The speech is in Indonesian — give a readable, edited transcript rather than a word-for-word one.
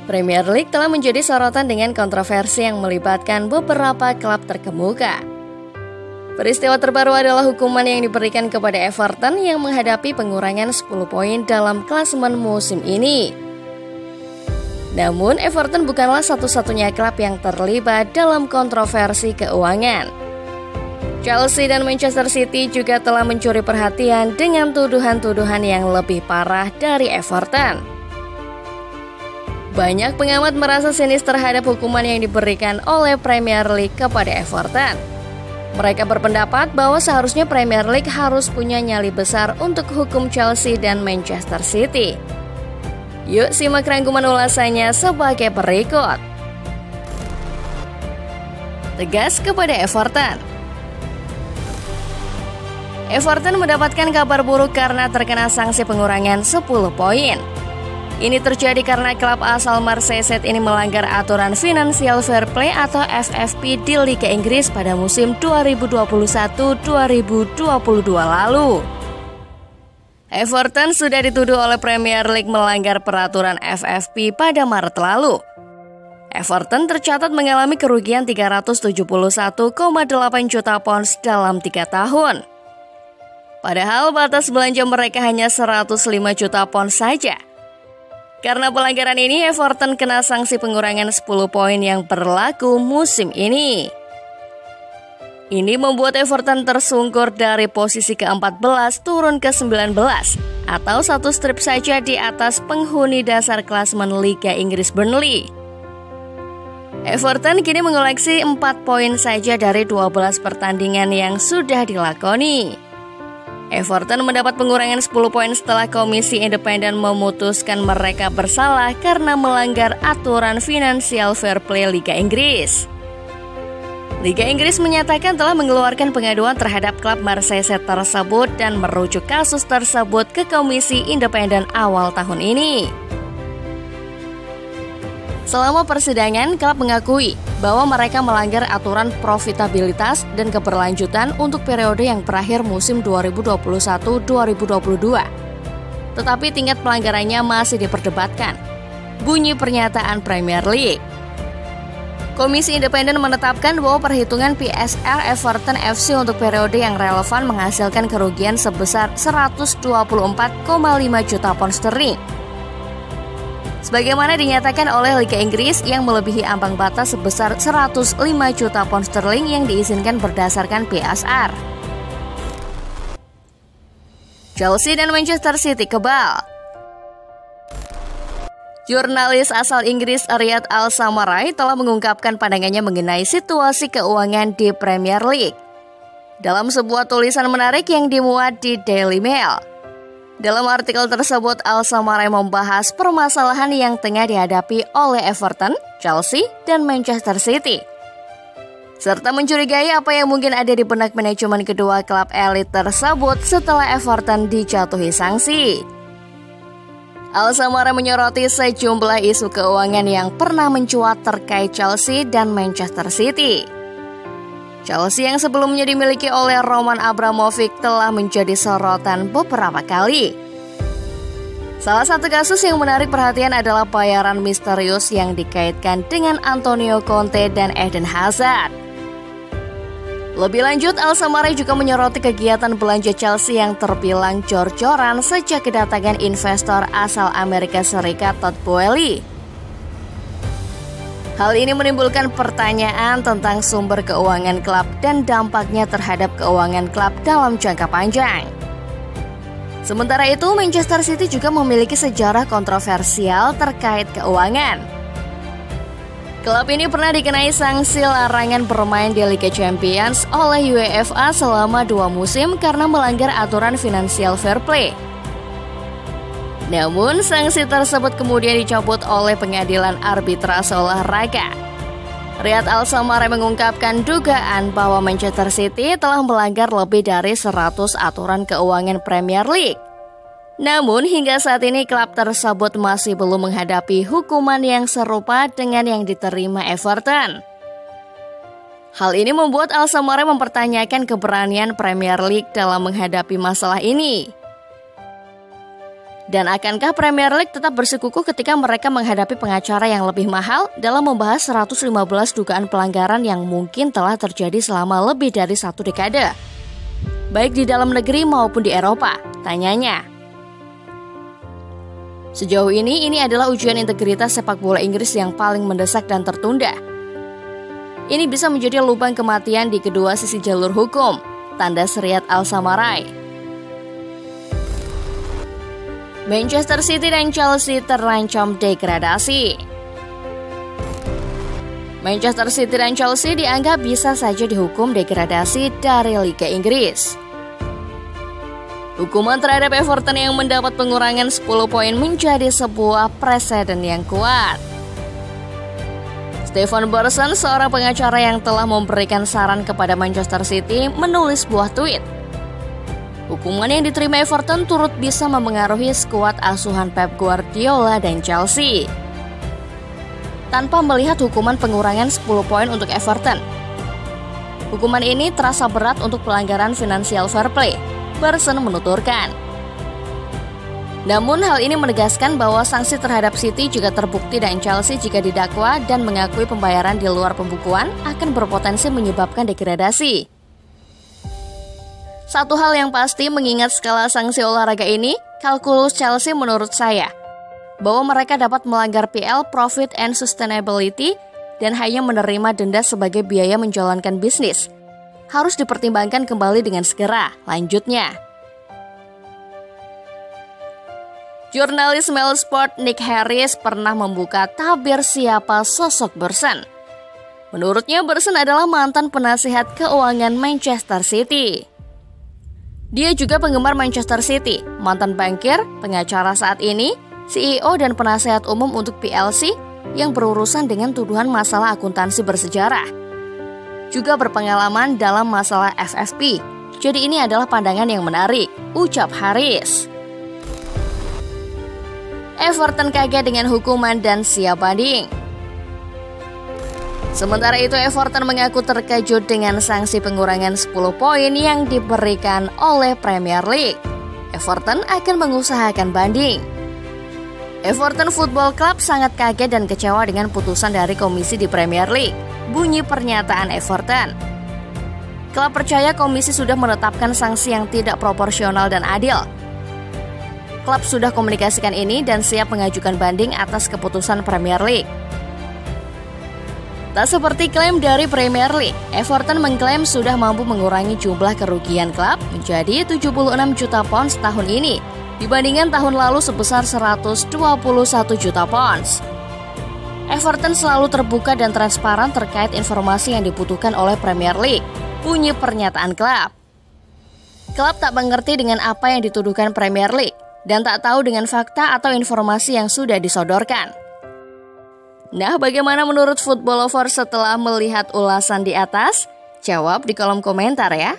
Premier League telah menjadi sorotan dengan kontroversi yang melibatkan beberapa klub terkemuka. Peristiwa terbaru adalah hukuman yang diberikan kepada Everton yang menghadapi pengurangan 10 poin dalam klasemen musim ini. Namun, Everton bukanlah satu-satunya klub yang terlibat dalam kontroversi keuangan. Chelsea dan Manchester City juga telah mencuri perhatian dengan tuduhan-tuduhan yang lebih parah dari Everton. Banyak pengamat merasa sinis terhadap hukuman yang diberikan oleh Premier League kepada Everton. Mereka berpendapat bahwa seharusnya Premier League harus punya nyali besar untuk hukum Chelsea dan Manchester City. Yuk simak rangkuman ulasannya sebagai berikut. Tegas kepada Everton. Everton mendapatkan kabar buruk karena terkena sanksi pengurangan 10 poin. Ini terjadi karena klub asal Merseyside ini melanggar aturan Financial Fair Play atau FFP di Liga Inggris pada musim 2021-2022 lalu. Everton sudah dituduh oleh Premier League melanggar peraturan FFP pada Maret lalu. Everton tercatat mengalami kerugian 371,8 juta pounds dalam 3 tahun. Padahal batas belanja mereka hanya 105 juta pounds saja. Karena pelanggaran ini, Everton kena sanksi pengurangan 10 poin yang berlaku musim ini. Ini membuat Everton tersungkur dari posisi ke-14 turun ke 19, atau satu strip saja di atas penghuni dasar klasemen Liga Inggris Burnley. Everton kini mengoleksi 4 poin saja dari 12 pertandingan yang sudah dilakoni. Everton mendapat pengurangan 10 poin setelah Komisi Independen memutuskan mereka bersalah karena melanggar aturan Financial Fair Play Liga Inggris. Liga Inggris menyatakan telah mengeluarkan pengaduan terhadap klub Merseyside tersebut dan merujuk kasus tersebut ke Komisi Independen awal tahun ini. Selama persidangan, klub mengakui bahwa mereka melanggar aturan profitabilitas dan keberlanjutan untuk periode yang berakhir musim 2021-2022. Tetapi tingkat pelanggarannya masih diperdebatkan. Bunyi pernyataan Premier League. Komisi Independen menetapkan bahwa perhitungan PSR Everton FC untuk periode yang relevan menghasilkan kerugian sebesar 124,5 juta pound sterling. Sebagaimana dinyatakan oleh Liga Inggris yang melebihi ambang batas sebesar 105 juta pound sterling yang diizinkan berdasarkan PSR. Chelsea dan Manchester City kebal. Jurnalis asal Inggris Riyad Al-Samarai telah mengungkapkan pandangannya mengenai situasi keuangan di Premier League. Dalam sebuah tulisan menarik yang dimuat di Daily Mail. Dalam artikel tersebut, Al-Samarai membahas permasalahan yang tengah dihadapi oleh Everton, Chelsea, dan Manchester City. Serta mencurigai apa yang mungkin ada di benak manajemen kedua klub elit tersebut setelah Everton dijatuhi sanksi. Al-Samarai menyoroti sejumlah isu keuangan yang pernah mencuat terkait Chelsea dan Manchester City. Chelsea yang sebelumnya dimiliki oleh Roman Abramovich telah menjadi sorotan beberapa kali. Salah satu kasus yang menarik perhatian adalah bayaran misterius yang dikaitkan dengan Antonio Conte dan Eden Hazard. Lebih lanjut, Al-Samarai juga menyoroti kegiatan belanja Chelsea yang terbilang jor-joran sejak kedatangan investor asal Amerika Serikat Todd Boehly. Hal ini menimbulkan pertanyaan tentang sumber keuangan klub dan dampaknya terhadap keuangan klub dalam jangka panjang. Sementara itu, Manchester City juga memiliki sejarah kontroversial terkait keuangan. Klub ini pernah dikenai sanksi larangan bermain di Liga Champions oleh UEFA selama 2 musim karena melanggar aturan Financial Fair Play. Namun, sanksi tersebut kemudian dicabut oleh Pengadilan Arbitrase Olahraga. Riyad Al-Samarai mengungkapkan dugaan bahwa Manchester City telah melanggar lebih dari 100 aturan keuangan Premier League. Namun, hingga saat ini klub tersebut masih belum menghadapi hukuman yang serupa dengan yang diterima Everton. Hal ini membuat Al-Samarai mempertanyakan keberanian Premier League dalam menghadapi masalah ini. Dan akankah Premier League tetap bersikukuh ketika mereka menghadapi pengacara yang lebih mahal dalam membahas 115 dugaan pelanggaran yang mungkin telah terjadi selama lebih dari 1 dekade? Baik di dalam negeri maupun di Eropa, tanyanya. Sejauh ini adalah ujian integritas sepak bola Inggris yang paling mendesak dan tertunda. Ini bisa menjadi lubang kematian di kedua sisi jalur hukum, tanda Riyad Al-Samarai. Manchester City dan Chelsea terancam degradasi. Manchester City dan Chelsea dianggap bisa saja dihukum degradasi dari Liga Inggris. Hukuman terhadap Everton yang mendapat pengurangan 10 poin menjadi sebuah preseden yang kuat. Stephen Burson, seorang pengacara yang telah memberikan saran kepada Manchester City, menulis sebuah tweet. Hukuman yang diterima Everton turut bisa memengaruhi skuad asuhan Pep Guardiola dan Chelsea. Tanpa melihat hukuman pengurangan 10 poin untuk Everton, hukuman ini terasa berat untuk pelanggaran financial fair play, Burson menuturkan. Namun hal ini menegaskan bahwa sanksi terhadap City juga terbukti dan Chelsea jika didakwa dan mengakui pembayaran di luar pembukuan akan berpotensi menyebabkan degradasi. Satu hal yang pasti mengingat skala sanksi olahraga ini, kalkulus Chelsea menurut saya, bahwa mereka dapat melanggar PL Profit and Sustainability dan hanya menerima denda sebagai biaya menjalankan bisnis. Harus dipertimbangkan kembali dengan segera, lanjutnya. Jurnalis Mail Sport Nick Harris pernah membuka tabir siapa sosok Burson. Menurutnya Burson adalah mantan penasihat keuangan Manchester City. Dia juga penggemar Manchester City, mantan bankir, pengacara saat ini, CEO dan penasehat umum untuk PLC yang berurusan dengan tuduhan masalah akuntansi bersejarah. Juga berpengalaman dalam masalah FFP. Jadi ini adalah pandangan yang menarik, ucap Harris. Everton kaget dengan hukuman dan siap banding. Sementara itu Everton mengaku terkejut dengan sanksi pengurangan 10 poin yang diberikan oleh Premier League. Everton akan mengusahakan banding. Everton Football Club sangat kaget dan kecewa dengan putusan dari komisi di Premier League, bunyi pernyataan Everton. Klub percaya komisi sudah menetapkan sanksi yang tidak proporsional dan adil. Klub sudah komunikasikan ini dan siap mengajukan banding atas keputusan Premier League. Tak seperti klaim dari Premier League, Everton mengklaim sudah mampu mengurangi jumlah kerugian klub menjadi 76 juta pounds tahun ini, dibandingkan tahun lalu sebesar 121 juta pounds. Everton selalu terbuka dan transparan terkait informasi yang dibutuhkan oleh Premier League, bunyi pernyataan klub. Klub tak mengerti dengan apa yang dituduhkan Premier League, dan tak tahu dengan fakta atau informasi yang sudah disodorkan. Nah, bagaimana menurut Football Lovers setelah melihat ulasan di atas? Jawab di kolom komentar ya.